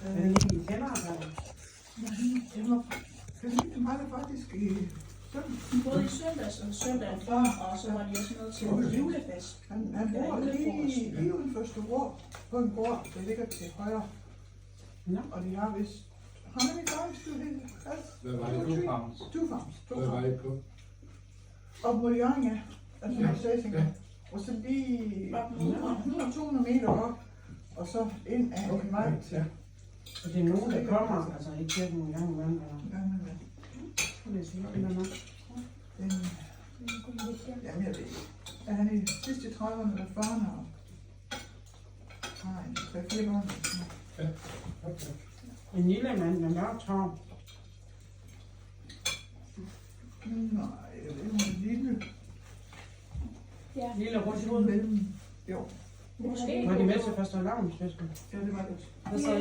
Er det ikke i kælderen? Det var det faktisk i søndag. Både i søndags og søndagen før, og så var de også med til julefest. Han bor lige uden for Struer på en gård, der ligger til højre. Ja. Og de har vist... Har man ikke faktisk du helt? Hvad var det? To farms. Hvad var det på? Og mod Jørgen, ja. Altså Ja. i Stasing. Ja. Og så lige 100-200 meter op, og så ind af en vej til... Ja. Så det er nogen, der kommer, altså i kirken en gang imellem, eller? Den, Det er sådan noget, eller jamen jeg ved ikke. Er han i sidste 30'erne eller 40'erne? Og har en 3-4 børn. Ja. Okay. En lille mand med mørkt hår. Nej, jeg ved ikke, om lille. Ja, Lille rødt hoved. Mellem. Jo. måske. Var de med til første lavnsfesten? Ja, det var det. Hvad så